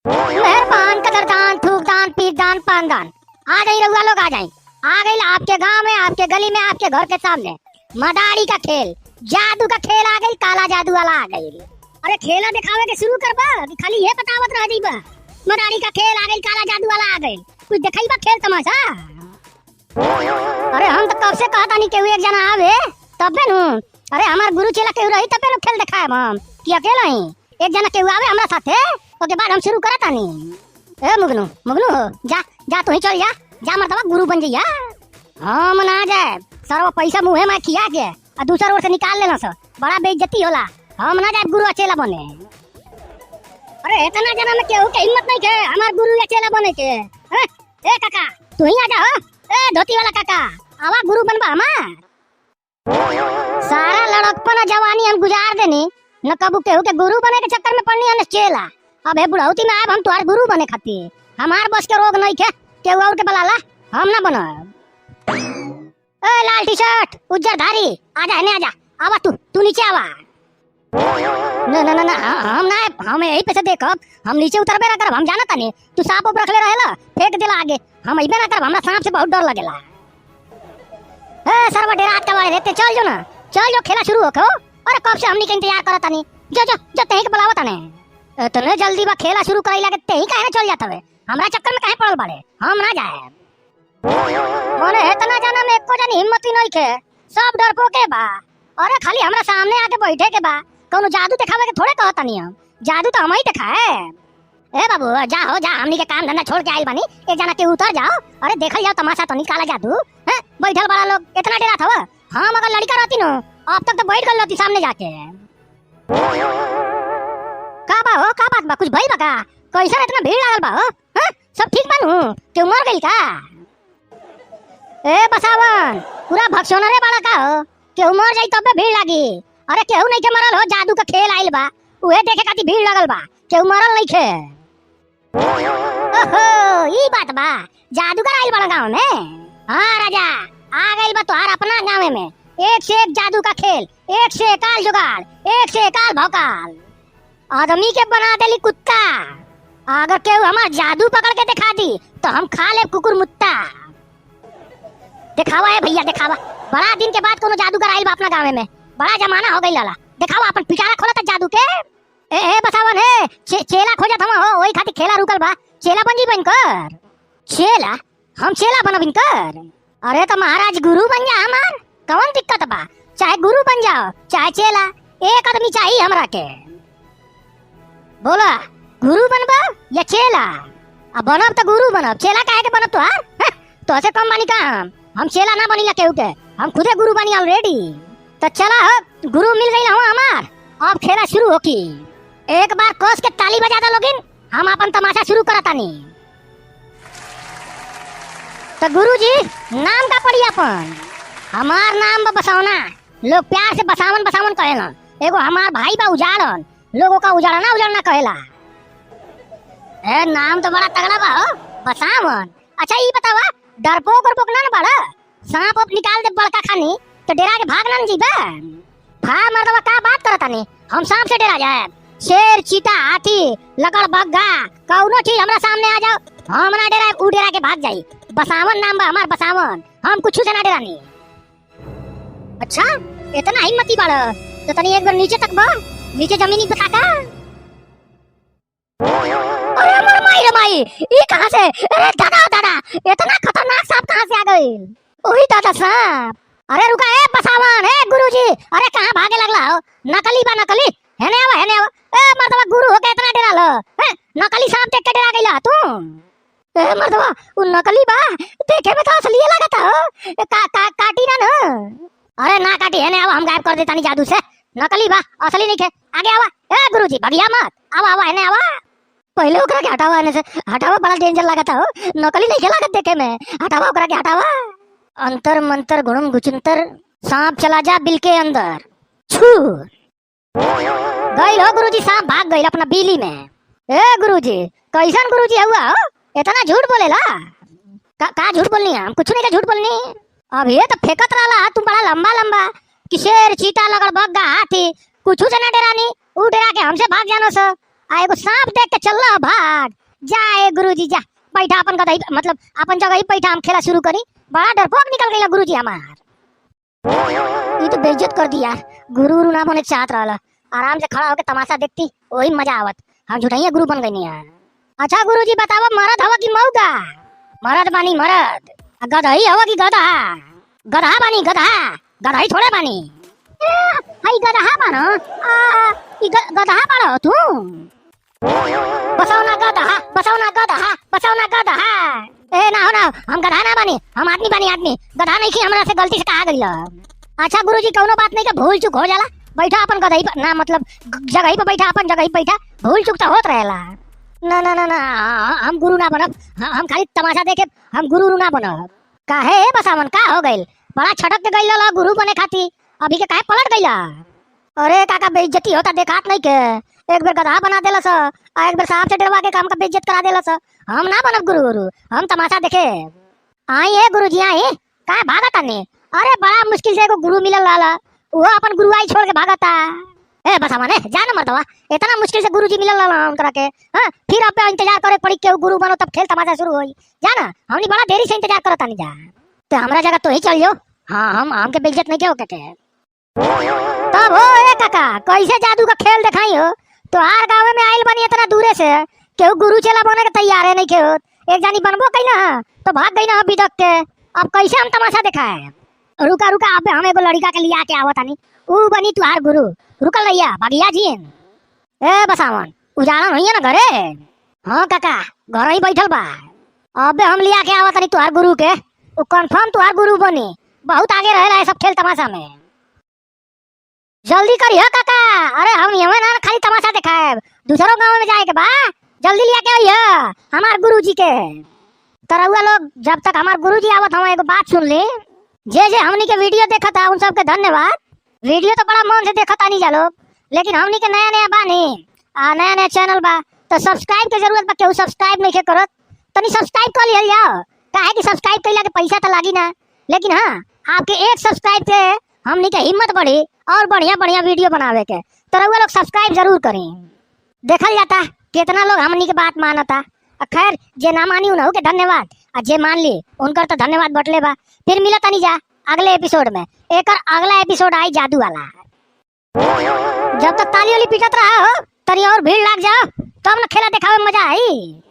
मेहरबान कदरदान थूकदान पीरदान पानदान आ गई रउआ लोग आ जाए। आ गई आपके गांव में, आपके गली में, आपके घर के सामने मदारी का खेल, जादू का खेल आ गई। काला जादू वाला आ गई। अरे खेला दिखावे के शुरू करबा कि खाली ये बतावत रह जइबा? मदारी का खेल आ गई, काला जादू वाला आ गई। कुछ दिखाइबा खेल तमाशा? अरे हम तो कब से कहता नहीं केहू एक जना आवे तबे नु। अरे हमार गुरु चेला केहू रही तबे नु खेल दिखाएब हम। कि अकेला ही एक जना केहू आवे हमरा साथे, ओके बाद हम शुरू करत आनी। ए मुगनू मुगनू जा जा तू ही चल जा, जा मर्दवा गुरु बन जइया। हम ना जाए सरवा पैसा मुंहे में खिया के आ दूसरा ओर से निकाल लेना स, बड़ा बेइज्जती होला। हम ना जाए गुरु अचेला बने। अरे इतना जना में केहू के हिम्मत नहीं के हमार गुरु अचेला बने के। ए काका तू ही आ जा। ए धोती वाला काका आवा गुरु बनबा हमार। सारा लड़कपन जवानी हम गुजार देनी, न कबू केहू के गुरु बने के चक्कर में पड़नी है न चेला। अब हे बुढ़ौती में आब हम तुम्हारे गुरु बने खातिर। हमार बस के रोग नहीं के केहू और के बलाला हम ना बनब। ए लाल टी शर्ट उज्जर धारी आजा ने आजा। आवा तू नीचे आवा। न न न हम ना, हम यही पे से देखब। हम नीचे उतरबे ना करब। हम जानत नहीं तू सांप ऊपर रखले रहेला, फेंक देला आगे। हम अइबे ना करब, हमरा सांप से बहुत डर लगेला। ए सरवा डेरात का वाले रहते चल जो ना, चल जो खेला शुरू होखो। अरे कब से हमनी के इंतजार करत आनी। जो जो जो तेही के बुलावत आने। इतने जल्दी बा खेला शुरू कराइला के तेही काहे ना चल जात हवे? हमरा चक्कर में काहे पड़ल बाड़े? हम ना जाए। माने इतना जाना में एको जनी हिम्मत ही नहीं के, सब डरपोके बा। अरे खाली हमरा सामने आके बैठे के बा। कोनो जादू दिखावे के थोड़े कहत नहीं हम। जादू तो हम ही दिखाए। ए बाबू जाओ जा, हमनी के काम धंधा छोड़ के आइल बानी। एक जना के उतर जाओ। अरे देखल जाओ तमाशा तो निकाला जादू है। बैठल बड़ा लोग इतना डरा था। हम अगर लड़का रहती नो अब तक तो बैठ गल रहती सामने जाके। का बा हो, का बात बा? कुछ भई बा का? कैसा इतना भीड़ लागल बा हो? सब ठीक बानू? क्यों मर गइल का? ए बसावन पूरा भक्षोनरे बड़ा का हो? केहू मर जाई तबे भीड़ लागी। अरे केहू नहीं के मरल हो, जादू का खेल आइल बा उहे देखे खातिर भीड़ लगल बा। केहू मरल नहीं खे। ओहो ई बात बा, जादूगर आइल बड़ा गांव में। हां राजा आ गइल बा तोहार अपना गांव में। एक से एक जादू का खेल, एक से एक काल जुगाड़, एक से एक काल भौकाल। आदमी के बना देली कुत्ता। अगर केहू हमार जादू पकड़ के दिखा दी तो हम खा ले कुकुर मुत्ता। दिखावा है भैया दिखावा। बड़ा दिन के बाद कोनो जादूगर आइल बा अपना गांव में। बड़ा जमाना हो गइल लाला। दिखावा अपन पिटारा खोला त जादू के। ए बसावन है चेला खोजत हम हो, ओई खातिर खेला रुकल बा। चेला बन जी बनकर। चेला? हम चेला बनबिन कर? अरे तो महाराज गुरु बन जा हमार। कौन दिक्कत बा? चाहे गुरु बन जाओ चाहे चेला, एक आदमी चाहिए हमरा के। बोला गुरु बनबा या चेला? अब बनब तो गुरु बनब, चेला काहे के बनब तोहार? तो से कम बानी का हम चेला ना बनीला केहू के। हम खुदे गुरु बनी ऑलरेडी। तो चला गुरु मिल गई हूँ हमार। अब खेला शुरू होकी। एक बार कोस के ताली बजा दो लोगिन, हम अपन तमाशा शुरू करतानी। तो गुरुजी नाम का पड़ी अपन? हमार नाम बा बसवना। लोग प्यार से बसावन बसावन कहेला। एगो हमार भाई बा उजाड़न, लोगों का उजाड़ना उजाड़ना कहेला। ए नाम तो बड़ा तगड़ा बा हो, बसावन। अच्छा ये बतावा डरपोक और पोकना ना बड़ा? सांप अब निकाल दे बड़का खानी तो डेरा के भाग ना जीबा। भा मर्दवा का बात करता नहीं? हम सांप से डेरा जाए? शेर चीता हाथी लकड़ बग्गा कौनो चीज हमरा सामने आ जाओ हम ना डेरा, उ डेरा के भाग जाई। बसावन नाम बा हमार बसावन। हम कुछ से ना डेरानी। अच्छा इतना हिम्मती बाड़ तो तनी एक बार नीचे तक बा, नीचे जमीनी पे ताका। अरे मर माई रे माई, ये कहां से? अरे दादा दादा इतना खतरनाक सांप कहां से आ गई? ओही दादा सांप। अरे रुका ए बसावन, ए गुरुजी अरे कहां भागे लगला हो? नकली बा नकली। हेने आवा हेने आवा। ए मर्दवा गुरु हो के इतना डराल है? नकली सांप देख के डरा गइला तू? ए मर्दवा उ नकली बा, देखे में तो असली लगता हो। काटी ना ना। अरे ना काटी, हेने आवा हम गायब कर देतानी जादू से। नकली बा असली नहीं खे। आगे आवा। ए गुरुजी भगिया मत। आवा आवा हेने आवा। पहले ओकरा के हटावा, एने से हटावा, बड़ा डेंजर लगता हो। नकली नहीं लागत देखे में। हटावा ओकरा के हटावा। अंतर मंतर गुणम गुचंतर, सांप चला जा बिल के अंदर। छू गई हो गुरुजी, सांप भाग गई अपना बिली में। ए गुरुजी कैसन गुरुजी हुआ हो? इतना झूठ बोलेला? का झूठ बोलनी? हम कुछ नहीं का झूठ बोलनी। अब ये तो फेंकत रहला तुम बड़ा लंबा लंबा कि शेर चीता लगड़ बग्गा हाथी कुछ से ना डरानी, ऊ डरा के हमसे भाग जानो स। आ एगो सांप देख के चलला भाग जाए गुरुजी जा बैठा अपन गदही मतलब अपन जगह ही बैठा हम खेला शुरू करी। बड़ा डरपोक निकल गइला गुरुजी हमार। ये तो बेइज्जत कर दिया। गुरु उरु ना बने चाहत रहला, आराम से खड़ा होके तमाशा देखती वही मजा आवत। हम झूठैया गुरु बन गइनी है। अच्छा गुरुजी बतावा मरद हवा की मौगा? मरद बानी मरद। गदही हवा की गधा? गधा बानी गधा, गदही थोड़े बानी। हाय गधा बानो ई गधा बानो तू? बसावना गधा, बसावना गधा, बसावना गधा। ए ना हो ना, हम गधा ना बानी, हम आदमी बानी आदमी। गधा नहीं की हमरा से गलती से कहा गइल। अच्छा गुरुजी कौनो बात नहीं के भूल चूक हो जाला, बैठा अपन गदही पर ना मतलब जगह पे बैठा, अपन जगह पे बैठा, भूल चूक तो होत रहेला। ना ना ना ना हम गुरु ना बनब, हम खाली तमाशा देखे, हम गुरु ना बनब। काहे बसावन का हो गइल? बड़ा छटक के गइल ला गुरु बने खाती, अभी के काहे पलट गइला? अरे काका बेइज्जती होता देखात नहीं के। एक बेर गधा बना देलस आ एक बेर सांप से डरवा के काम का बेइज्जत करा देलस। हम ना बनब गुरु गुरु, हम तमाशा देखे। आई है गुरुजी आई, काहे भागता नहीं? अरे बड़ा मुश्किल से एगो गुरु मिलल लाला, वो अपन गुरुआई छोड़ के भागता। ए बसावन ए जा ना मर्दवा, इतना मुश्किल से गुरुजी मिलल लाला उनकरा के। हां फिर अब इंतजार करे पड़ी के गुरु बनो तब खेल तमाशा शुरू होई। जा ना, हमनी बड़ा देरी से इंतजार करता नहीं जा। ते हमरा जगह तो ही चल जो। हां हम के बेइज्जत नहीं के हो के। तब हो ए काका कैसे जादू का खेल दिखाई हो? तो हर गांव में आइल बनी इतना दूरे से, केहू गुरु चेला बने के तैयार है नहीं के होत। एक जानी बनबो कई ना तो भाग गई ना बिदक के। अब कैसे हम तमाशा दिखाए? रुका रुका अब हम एगो लड़का के लिया के आवत आनी, ऊ बनी तुहार गुरु। रुकल रहिया भगिया जी। ए बसावन उजाला नहीं है ना घरे? हां काका घर ही बैठल बा। अब हम लिया के आवत आनी तुहार गुरु के, ऊ कंफर्म तुहार गुरु बनी। बहुत आगे रहेला है सब खेल तमाशा में। जल्दी करियो काका। अरे हम यहाँ ना खाली तमाशा दिखाए, दूसरों गांव में जाए के बा। जल्दी लिया के आइयो हमार गुरुजी के। तरहुआ लोग जब तक हमार गुरुजी आवत हम एगो बात सुन ले। जे हमनी के वीडियो देखा था उन सबके धन्यवाद। वीडियो तो बड़ा मन से देखा था नहीं जा लोग, लेकिन हमनी के नया नया बानी आ नया नया चैनल बा तो सब्सक्राइब के जरूरत बा। केहू सब्सक्राइब नहीं के करत तनी सब्सक्राइब कर लिहल जाओ। काहे कि सब्सक्राइब कइला के पैसा तो लागी ना, लेकिन हाँ आपके एक सब्सक्राइब से हमनी के हिम्मत बढ़ी और बढ़िया बढ़िया वीडियो बनावे के। तरहुआ लोग सब्सक्राइब जरूर करें। देखल जाता कितना लोग हमनी के बात मानता। खैर जे ना मानी उन्हों के धन्यवाद, और जे मान ली उनकर तो धन्यवाद बटले बा। फिर मिला तनी जा अगले एपिसोड में। एकर अगला एपिसोड आई जादू वाला। जब तक ताली वाली पीटत रहा हो तनी और भीड़ लग जाओ तब ना खेला देखावे में मजा आई।